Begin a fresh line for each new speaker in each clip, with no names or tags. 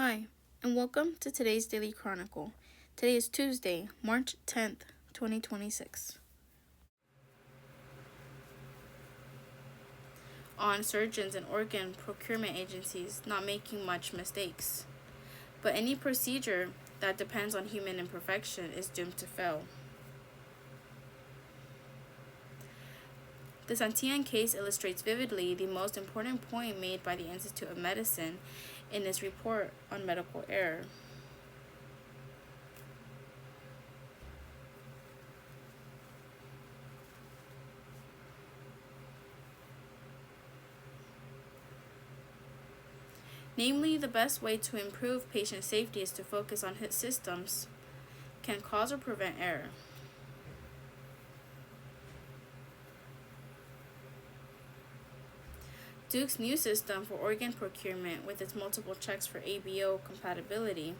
Hi, and welcome to today's Daily Chronicle. Today is Tuesday, March 10th, 2026. On surgeons and organ procurement agencies not making much mistakes. But any procedure that depends on human imperfection is doomed to fail. The Santillan case illustrates vividly the most important point made by the Institute of Medicine in its report on medical error. Namely, the best way to improve patient safety is to focus on hit systems can cause or prevent error. Duke's new system for organ procurement with its multiple checks for ABO compatibility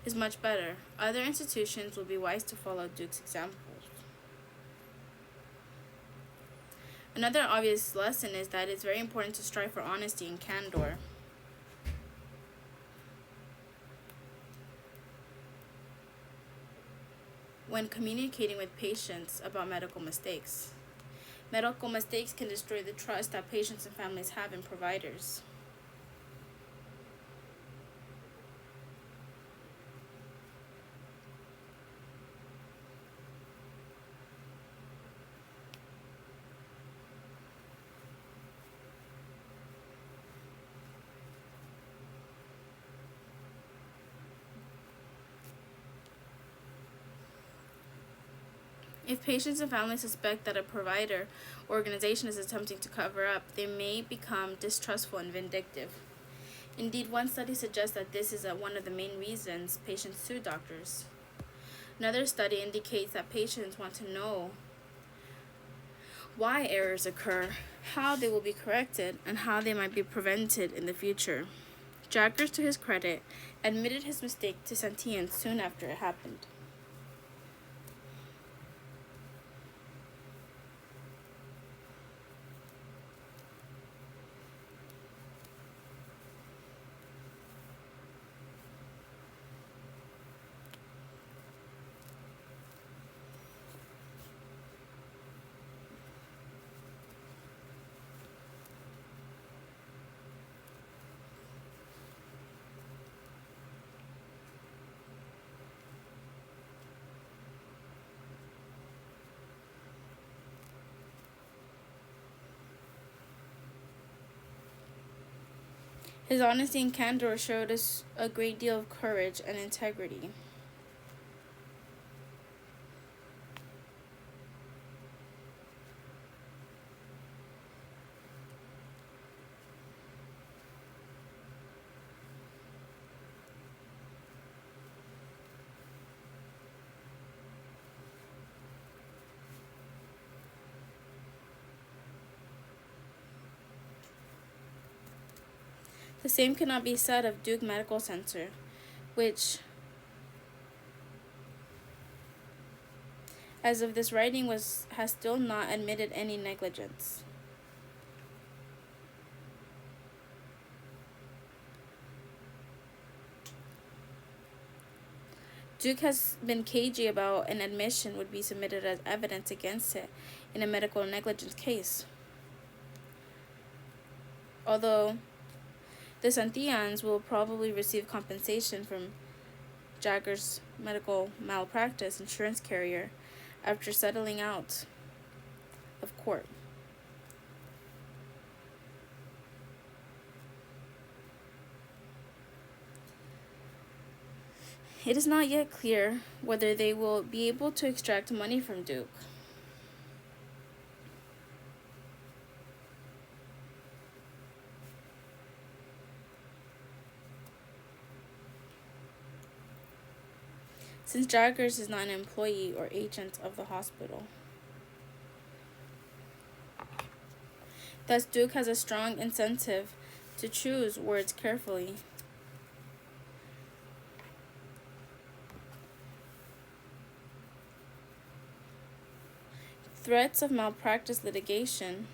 is much better. Other institutions will be wise to follow Duke's examples. Another obvious lesson is that it's very important to strive for honesty and candor. When communicating with patients about medical mistakes. Medical mistakes can destroy the trust that patients and families have in providers. If patients and families suspect that a provider or organization is attempting to cover up, they may become distrustful and vindictive. Indeed, one study suggests that this is one of the main reasons patients sue doctors. Another study indicates that patients want to know why errors occur, how they will be corrected, and how they might be prevented in the future. Jaggers, to his credit, admitted his mistake to Santillan soon after it happened. His honesty and candor showed us a great deal of courage and integrity. The same cannot be said of Duke Medical Center, which, as of this writing, has still not admitted any negligence. Duke has been cagey about an admission would be submitted as evidence against it in a medical negligence case. Although the Santillans will probably receive compensation from Jaggers' medical malpractice insurance carrier after settling out of court. It is not yet clear whether they will be able to extract money from Duke. Since Jaggers is not an employee or agent of the hospital. Thus, Duke has a strong incentive to choose words carefully. Threats of malpractice litigation.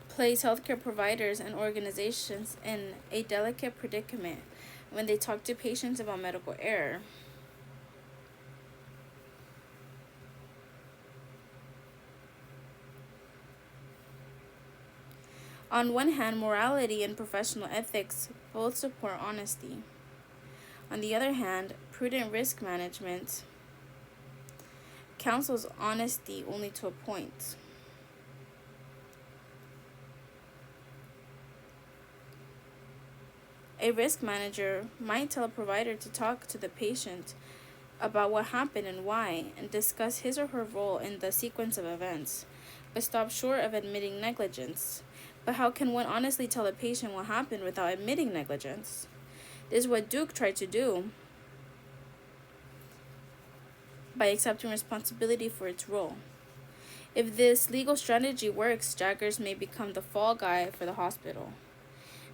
Place healthcare providers and organizations in a delicate predicament when they talk to patients about medical error. On one hand, morality and professional ethics both support honesty. On the other hand, prudent risk management counsels honesty only to a point. A risk manager might tell a provider to talk to the patient about what happened and why, and discuss his or her role in the sequence of events, but stop short of admitting negligence. But how can one honestly tell a patient what happened without admitting negligence? This is what Duke tried to do by accepting responsibility for its role. If this legal strategy works, Jaggers may become the fall guy for the hospital.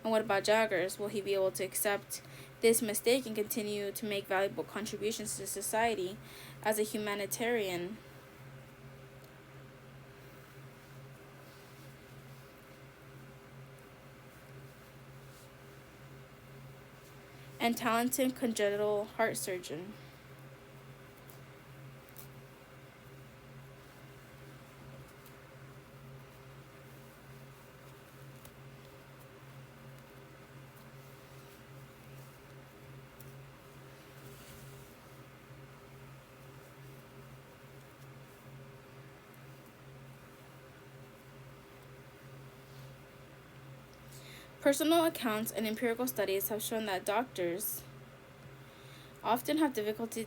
And what about Jaggers? Will he be able to accept this mistake and continue to make valuable contributions to society as a humanitarian? And talented congenital heart surgeon? Personal accounts and empirical studies have shown that doctors often have difficulty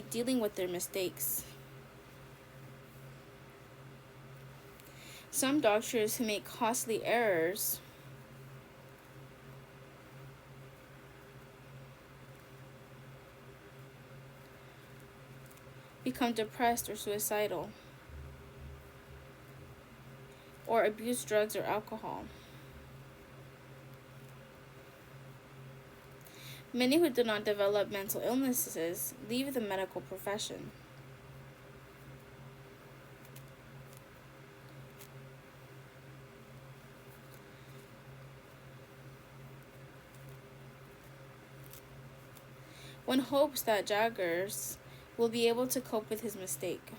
dealing with their mistakes. Some doctors who make costly errors become depressed or suicidal, or abuse drugs or alcohol. Many who do not develop mental illnesses leave the medical profession. One hopes that Jaggers will be able to cope with his mistake.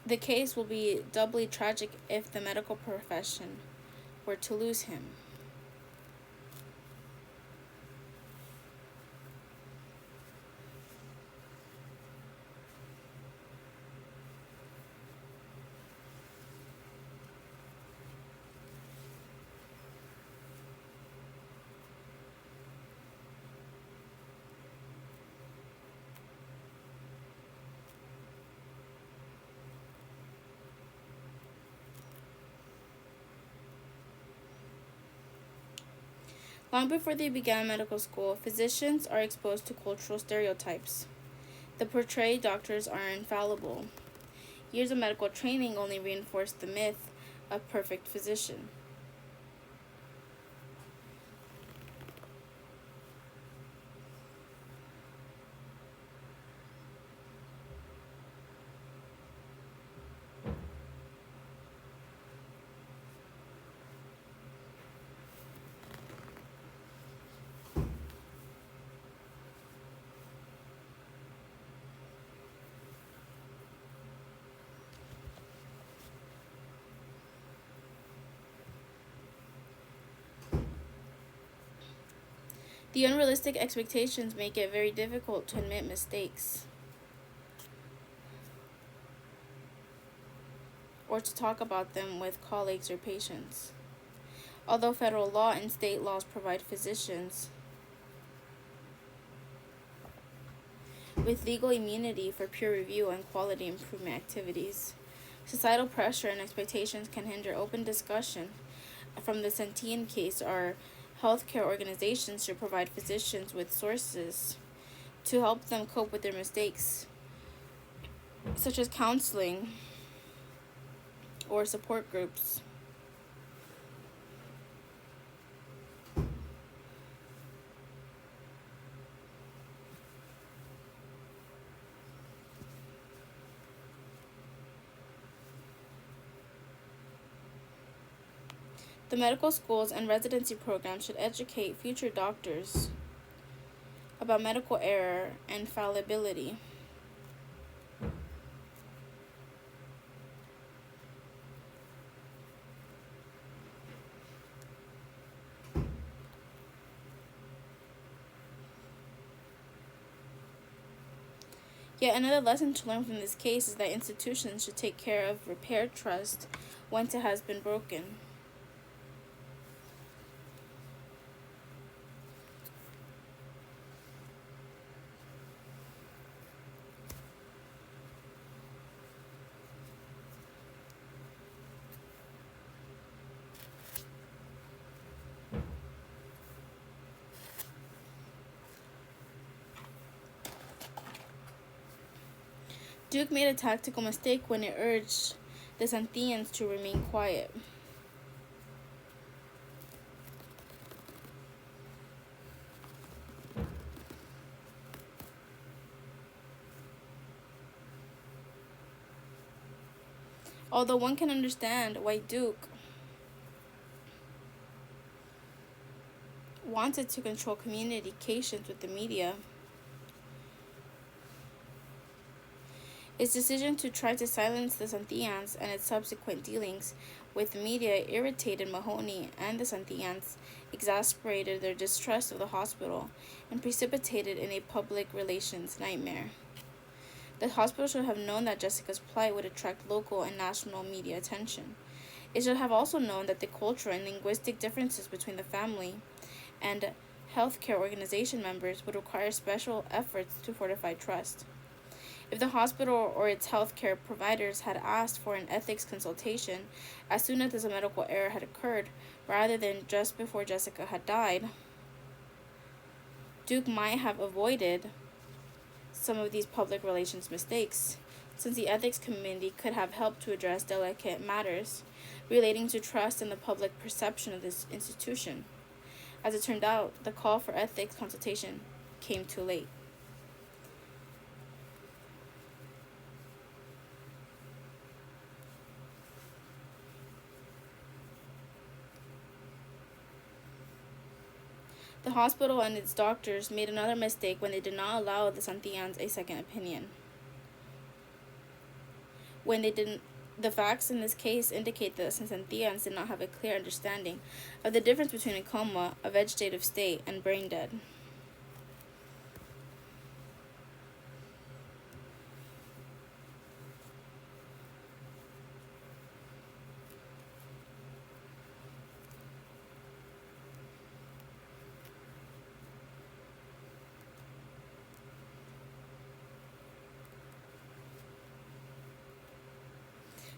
The case will be doubly tragic if the medical profession were to lose him. Long before they began medical school, physicians are exposed to cultural stereotypes that portray doctors are infallible. Years of medical training only reinforce the myth of perfect physician. The unrealistic expectations make it very difficult to admit mistakes or to talk about them with colleagues or patients. Although federal law and state laws provide physicians with legal immunity for peer review and quality improvement activities, Societal pressure and expectations can hinder open discussion. From the Santian case, our healthcare organizations should provide physicians with sources to help them cope with their mistakes, such as counseling or support groups. The medical schools and residency programs should educate future doctors about medical error and fallibility. Yet another lesson to learn from this case is that institutions should take care of repair trust once it has been broken. Duke made a tactical mistake when he urged the Santians to remain quiet. Although one can understand why Duke wanted to control communications with the media, his decision to try to silence the Santians and its subsequent dealings with the media irritated Mahoney, and the Santians exasperated their distrust of the hospital and precipitated in a public relations nightmare. The hospital should have known that Jessica's plight would attract local and national media attention. It should have also known that the cultural and linguistic differences between the family and healthcare organization members would require special efforts to fortify trust. If the hospital or its healthcare providers had asked for an ethics consultation as soon as a medical error had occurred, rather than just before Jessica had died, Duke might have avoided some of these public relations mistakes, since the ethics committee could have helped to address delicate matters relating to trust and the public perception of this institution. As it turned out, the call for ethics consultation came too late. The hospital and its doctors made another mistake when they did not allow the Santians a second opinion. The facts in this case indicate that the Santians did not have a clear understanding of the difference between a coma, a vegetative state, and brain dead.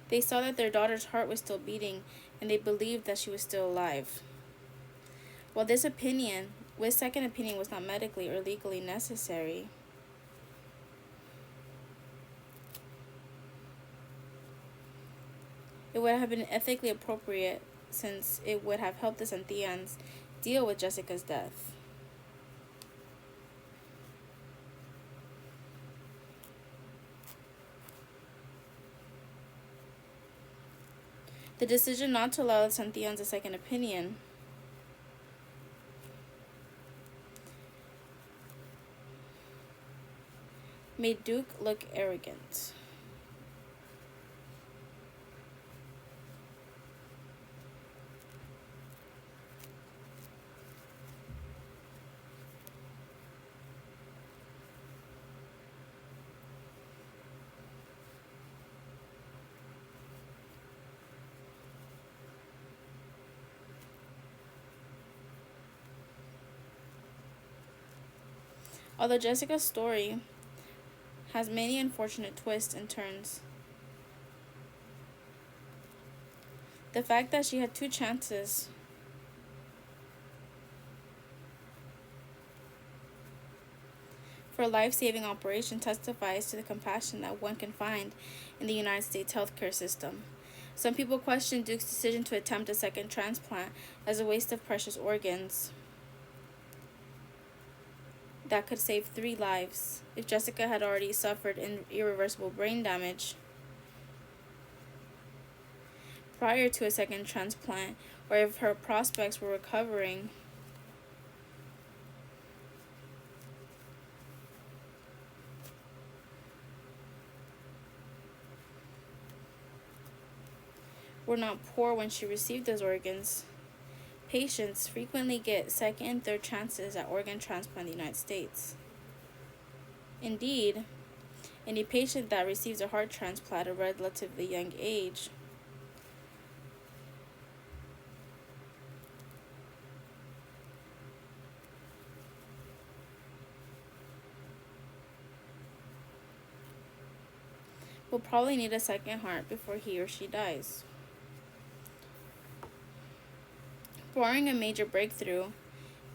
They saw that their daughter's heart was still beating, and they believed that she was still alive. While this second opinion was not medically or legally necessary, it would have been ethically appropriate, since it would have helped the Santians deal with Jessica's death. The decision not to allow the Santians a second opinion made Duke look arrogant. Although Jessica's story has many unfortunate twists and turns, The fact that she had two chances for a life-saving operation testifies to the compassion that one can find in the United States healthcare system. Some people question Duke's decision to attempt a second transplant as a waste of precious organs that could save 3 lives. If Jessica had already suffered irreversible brain damage prior to a second transplant, or if her prospects for recovering were not poor when she received those organs. Patients frequently get second and third chances at organ transplant in the United States. Indeed, any patient that receives a heart transplant at a relatively young age will probably need a second heart before he or she dies. Barring a major breakthrough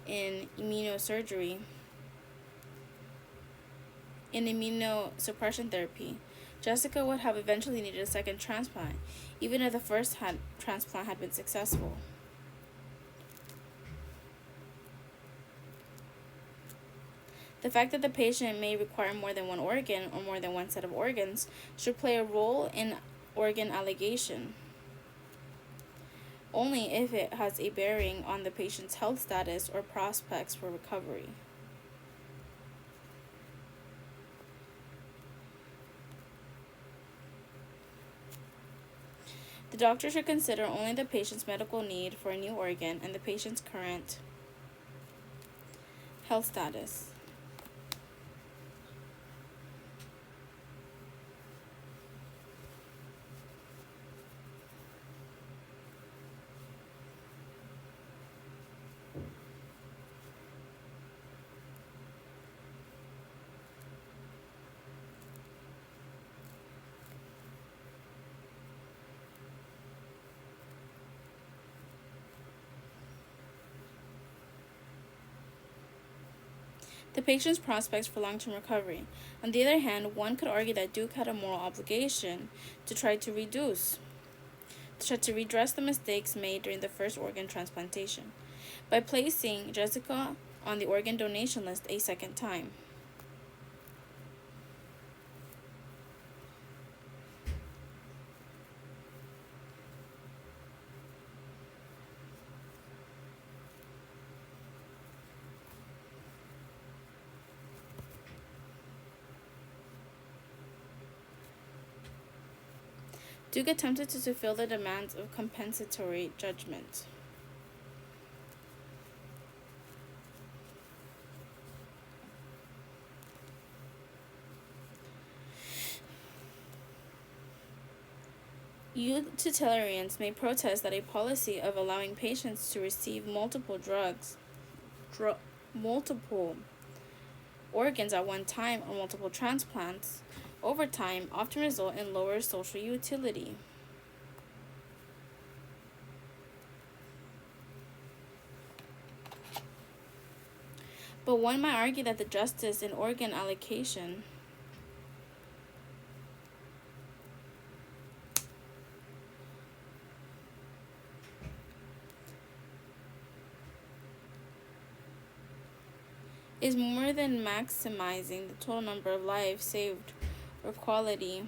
in immunosuppression therapy, Jessica would have eventually needed a second transplant, even if the first transplant had been successful. The fact that the patient may require more than one organ or more than one set of organs should play a role in organ allocation only if it has a bearing on the patient's health status or prospects for recovery. The doctor should consider only the patient's medical need for a new organ and the patient's current health status. The patient's prospects for long-term recovery. On the other hand, one could argue that Duke had a moral obligation to try to redress the mistakes made during the first organ transplantation by placing Jessica on the organ donation list a second time. Duke attempted to fulfill the demands of compensatory judgment. Utilitarians may protest that a policy of allowing patients to receive multiple organs at one time or multiple transplants over time often result in lower social utility. But one might argue that the justice in organ allocation is more than maximizing the total number of lives saved or quality.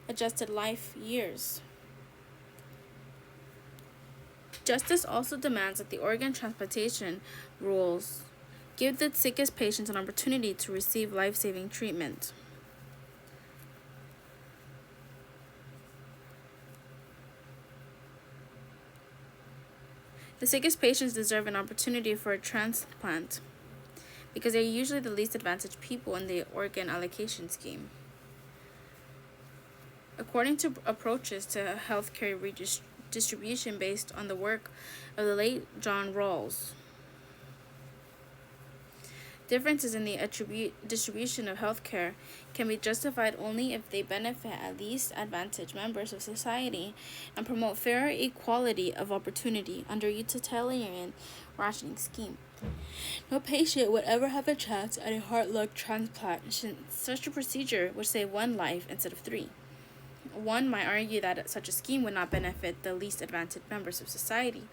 Adjusted life years. Justice also demands that the organ transplantation rules give the sickest patients an opportunity to receive life-saving treatment. The sickest patients deserve an opportunity for a transplant because they are usually the least advantaged people in the organ allocation scheme. According to approaches to healthcare redistribution based on the work of the late John Rawls, differences in the distribution of healthcare can be justified only if they benefit at least advantaged members of society and promote fair equality of opportunity under utilitarian rationing scheme. No patient would ever have a chance at a heart-lung transplant, since such a procedure would save one life instead of three. One might argue that such a scheme would not benefit the least advantaged members of society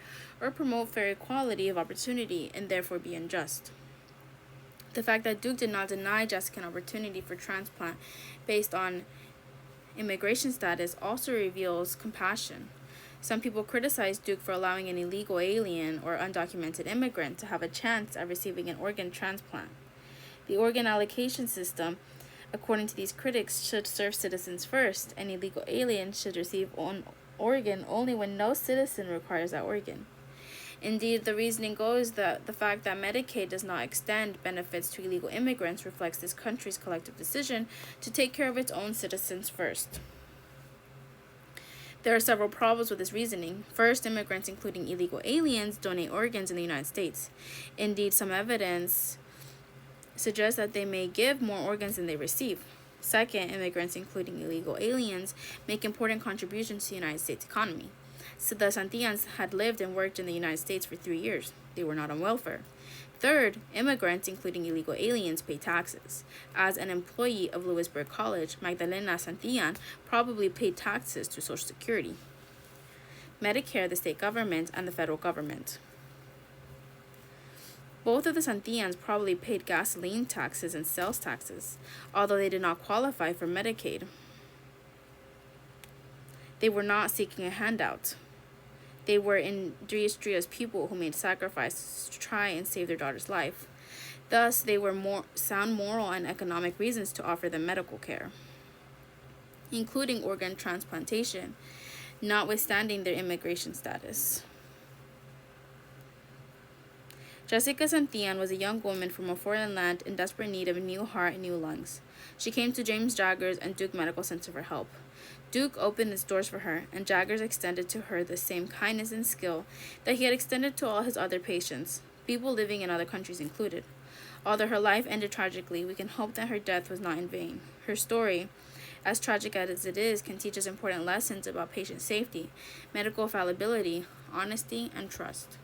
or promote fair equality of opportunity and therefore be unjust. The fact that Duke did not deny Jessica an opportunity for transplant based on immigration status also reveals compassion. Some people criticize Duke for allowing an illegal alien or undocumented immigrant to have a chance at receiving an organ transplant. The organ allocation system, according to these critics, should serve citizens first, and illegal aliens should receive an organ only when no citizen requires that organ. Indeed, the reasoning goes that the fact that Medicaid does not extend benefits to illegal immigrants reflects this country's collective decision to take care of its own citizens first. There are several problems with this reasoning. First, immigrants, including illegal aliens, donate organs in the United States. Indeed, some evidence suggests that they may give more organs than they receive. Second, immigrants, including illegal aliens, make important contributions to the United States economy. So the Santians had lived and worked in the United States for 3 years. They were not on welfare. Third, immigrants, including illegal aliens, pay taxes. As an employee of Lewisburg College, Magdalena Santillan probably paid taxes to Social Security, Medicare, the state government, and the federal government. Both of the Santillans probably paid gasoline taxes and sales taxes, although they did not qualify for Medicaid. They were not seeking a handout. They were industrious people who made sacrifices to try and save their daughter's life. Thus, they were sound moral and economic reasons to offer them medical care, including organ transplantation, notwithstanding their immigration status. Jessica Santillan was a young woman from a foreign land in desperate need of a new heart and new lungs. She came to James Jaggers and Duke Medical Center for help. Duke opened its doors for her, and Jaggers extended to her the same kindness and skill that he had extended to all his other patients, people living in other countries included. Although her life ended tragically, we can hope that her death was not in vain. Her story, as tragic as it is, can teach us important lessons about patient safety, medical fallibility, honesty, and trust.